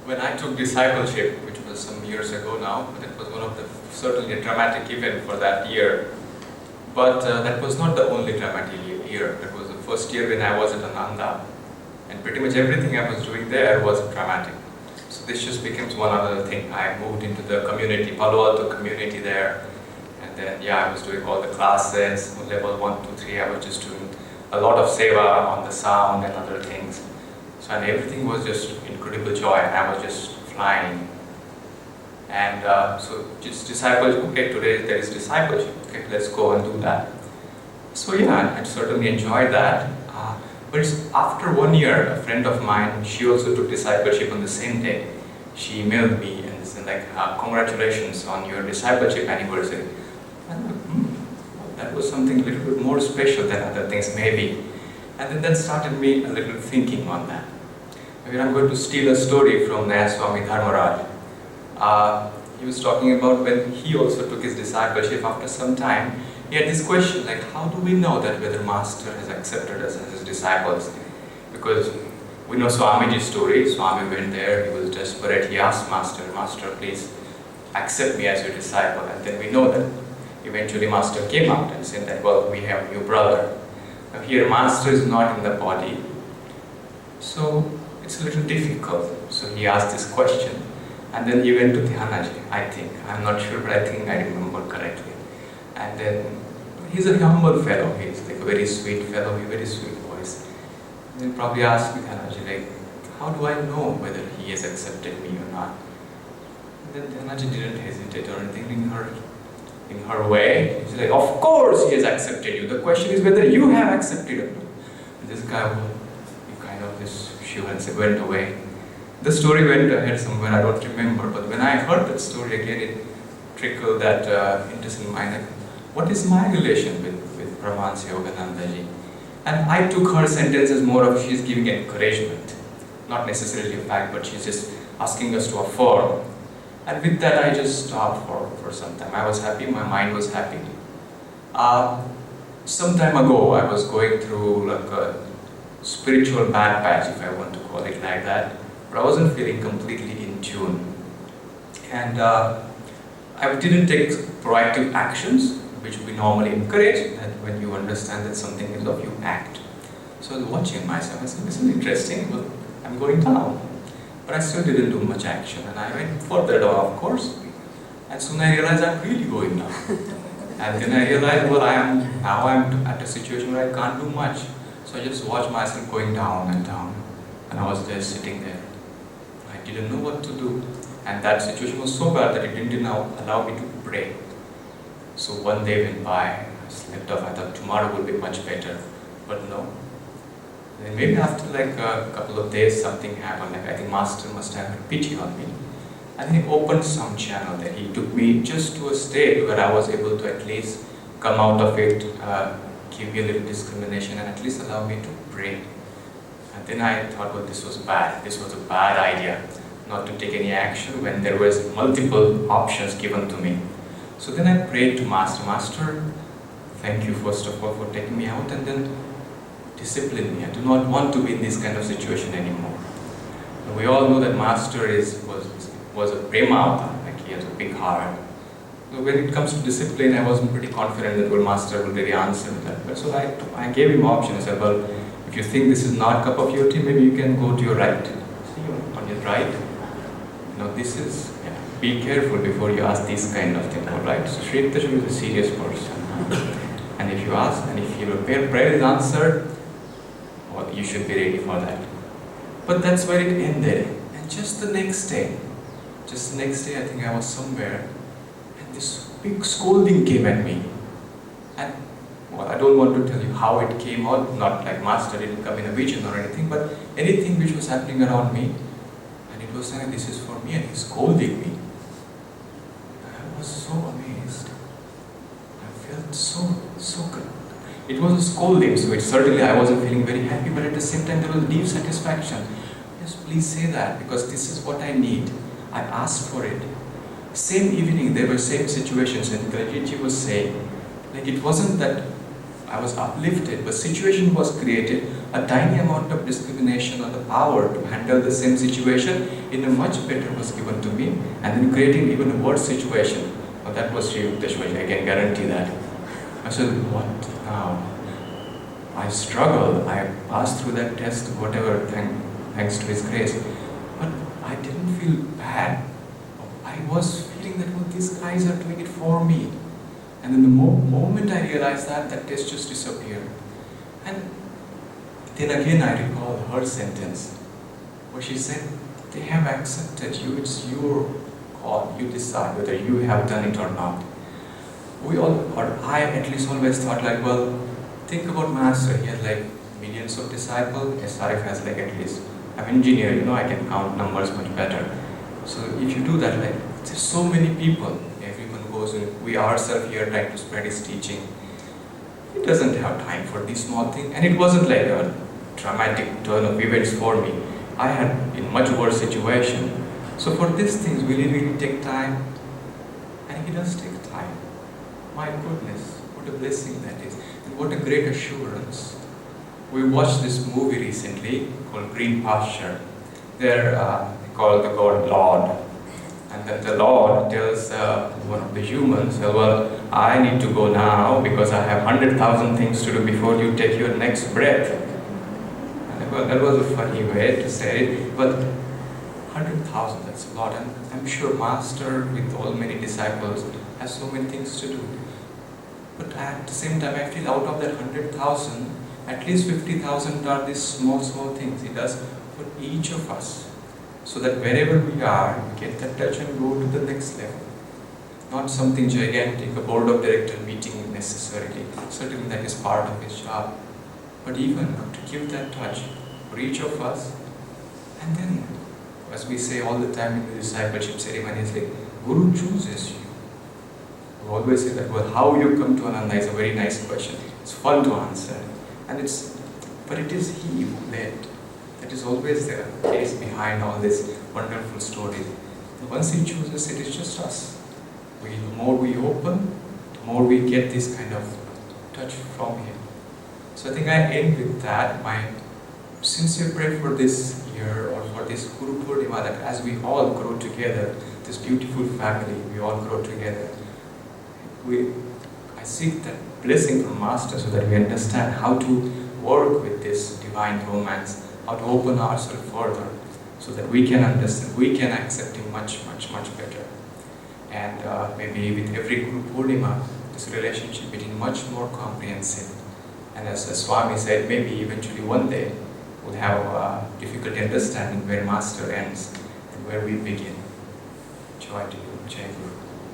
When I took discipleship, which was some years ago now, but it was one of the certainly a dramatic event for that year. But that was not the only dramatic year. That was the first year when I was at Ananda, and pretty much everything I was doing there was dramatic. So this just becomes one other thing. I moved into the community, Palo Alto community there, and then I was doing all the classes, level 1, 2, 3. I was just doing a lot of seva on the sound and other things. So and everything was just incredible joy, and I was just flying. And so just discipleship, okay, today there is discipleship, okay, let's go and do that. So I certainly enjoyed that. But it's after 1 year, a friend of mine, she also took discipleship on the same day. She emailed me and said like, congratulations on your discipleship anniversary. And well, that was something a little bit more special than other things maybe. And then that started me a little thinking on that. Maybe I'm going to steal a story from Swami Dharmaraj. He was talking about when he also took his discipleship after some time. He had this question like, how do we know that whether Master has accepted us as his disciples? Because we know Swamiji's story. Swami went there, he was desperate, he asked Master, please accept me as your disciple. And then we know that eventually Master came out and said that, well, we have your brother. Now here Master is not in the body, so it's a little difficult. So he asked this question, and then he went to Dhyanaji, I think. I'm not sure, but I think I remember correctly. And then he's a humble fellow, he's like a very sweet fellow, a very sweet voice. And then probably asked Dhyanaji, like, how do I know whether he has accepted me or not? And then Dhyanaji didn't hesitate or anything in her way. She's like, of course he has accepted you. The question is whether you have accepted him. And this guy, he kind of this shiver and went away. The story went ahead somewhere, I don't remember, but when I heard that story again, it trickled that into my mind. Like, what is my relation with Paramhansa Yogananda ji? And I took her sentence as more of she's giving encouragement, not necessarily a fact, but she's just asking us to affirm. And with that, I just stopped for some time. I was happy, my mind was happy. Some time ago, I was going through like a spiritual bad patch, if I want to call it like that. But I wasn't feeling completely in tune. And I didn't take proactive actions, which we normally encourage, that when you understand that something is of you, act. So I was watching myself, I said, this is interesting, well, I'm going down. But I still didn't do much action, and I went further down, of course. And soon I realized I'm really going down. And then I realized, well, now I'm at a situation where I can't do much. So I just watched myself going down and down. And I was just sitting there. I didn't know what to do. And that situation was so bad that it didn't allow me to pray. So one day went by, I slept off, I thought tomorrow will be much better. But no. Then maybe after like a couple of days something happened, like I think Master must have had pity on me. And he opened some channel there. He took me just to a state where I was able to at least come out of it, give me a little discrimination and at least allow me to pray. And then I thought, well, this was bad. This was a bad idea, not to take any action when there was multiple options given to me. So then I prayed to Master, Master, thank you first of all for taking me out and then discipline me. I do not want to be in this kind of situation anymore. And we all know that Master was a prema avatar, like he has a big heart. So when it comes to discipline, I wasn't pretty confident that well, Master would really answer that. But so I gave him options. I said, well, if you think this is not a cup of your tea, maybe you can go to your right. See, on your right. This is, be careful before you ask this kind of thing, alright? So Sri Yukteswar is a serious person. And if you ask, and if your prayer is answered, well, you should be ready for that. But that's where it ended. And just the next day, I think I was somewhere, and this big scolding came at me. And, well, I don't want to tell you how it came out, not like Master didn't come in a vision or anything, but anything which was happening around me, and it was saying, this is for me, and he's scolding me. I was so amazed. I felt so good. It was a scolding, so certainly I wasn't feeling very happy, but at the same time there was deep satisfaction. Yes, please say that, because this is what I need. I asked for it. Same evening, there were same situations, and Kalajitji was saying, like it wasn't that I was uplifted, but situation was created a tiny amount of discrimination or the power to handle the same situation in a much better was given to me, and then creating even a worse situation. Well, that was Sri Yukteswari, I can guarantee that. I said, what now? I struggled, I passed through that test, whatever, thanks to His grace. But I didn't feel bad. I was feeling that, well, these guys are doing it for me. And then the moment I realized that, that test just disappeared. And then again I recall her sentence, where she said, they have accepted you, it's your call, you decide whether you have done it or not. We all, or I at least always thought like, well, think about Master, he has like millions of disciples, SRF has like at least, I'm an engineer, I can count numbers much better. So if you do that, like, there's so many people, everyone goes in, we ourselves here trying to spread His teaching. He doesn't have time for these small things, and it wasn't like a dramatic turn of events for me. I had in much worse situation. So for these things, will He really take time? And He does take time. My goodness, what a blessing that is. And what a great assurance. We watched this movie recently called Green Pasture. There, they call the God Lord. And then the Lord tells one of the humans, well, I need to go now because I have 100,000 things to do before you take your next breath. And well, that was a funny way to say it, but 100,000, that's a lot. And I'm sure Master with all many disciples has so many things to do. But at the same time, I feel out of that 100,000, at least 50,000 are these small things He does for each of us. So that wherever we are, we get that touch and go to the next level. Not something gigantic, a board of director meeting necessarily. Certainly that is part of His job. But even to give that touch for each of us. And then, as we say all the time in the discipleship ceremony, it's like, Guru chooses you. We always say that, well, how you come to Ananda is a very nice question. It's fun to answer. But it is He who led. That is always the case behind all these wonderful stories. And once He chooses, it is just us. The more we open, the more we get this kind of touch from Him. So I think I end with that. My sincere prayer for this year, or for this Guru Purnima, that as we all grow together, this beautiful family, we all grow together. I seek that blessing from Master so that we understand how to work with this divine romance, how to open ourselves further, so that we can understand, we can accept Him much better. And maybe with every Guru Purnima, this relationship became much more comprehensive. And as Swami said, maybe eventually one day we'll have difficulty understanding where Master ends and where we begin. Joy to you, Jai Guru.